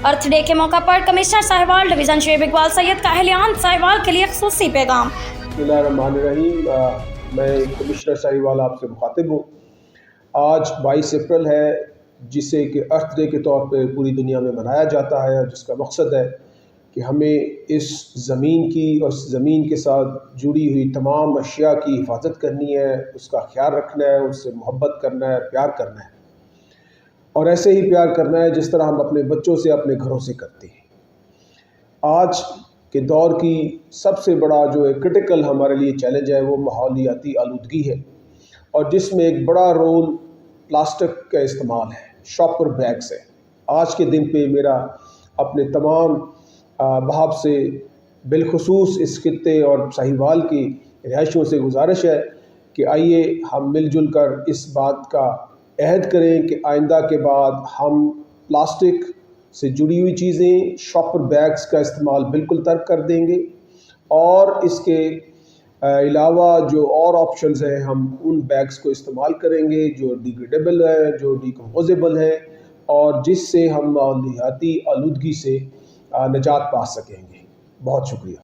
अर्थ day के मौका पर कमिश्नर साहिवाल डिवीज़न शेब इकबाल सैयद का अहलियान साहिवाल के लिए ख़ुसूसी पैगाम। बिस्मिल्लाहिर्रहमानिर्रहीम। मैं कमिश्नर साहिवाल आपसे मुखातिब हूँ। आज 22 अप्रैल है, जिसे कि अर्थ डे के तौर पे पूरी दुनिया में मनाया जाता है, जिसका मकसद है कि हमें इस ज़मीन की और इस ज़मीन के साथ जुड़ी हुई तमाम अशिया की हिफाजत करनी है, उसका ख्याल रखना है, उससे मोहब्बत करना है, प्यार करना है, और ऐसे ही प्यार करना है जिस तरह हम अपने बच्चों से, अपने घरों से करते हैं। आज के दौर की सबसे बड़ा जो एक क्रिटिकल हमारे लिए चैलेंज है वो माहौलियाती आलूदगी है, और जिसमें एक बड़ा रोल प्लास्टिक का इस्तेमाल है, शॉपर बैग्स है। आज के दिन पे मेरा अपने तमाम अहबाब से बिलखुसूस इस खित्ते और साहिवाल की रिहायशियों से गुजारिश है कि आइए हम मिलजुल कर इस बात का अहद करें कि आइंदा के बाद हम प्लास्टिक से जुड़ी हुई चीज़ें, शॉपर बैग्स का इस्तेमाल बिल्कुल तर्क कर देंगे, और इसके अलावा जो और ऑप्शंस हैं हम उन बैग्स को इस्तेमाल करेंगे जो डिग्रेडेबल है, जो डिकम्पोजेबल है, और जिससे हम माहौलियाती आलूदगी से निजात पा सकेंगे। बहुत शुक्रिया।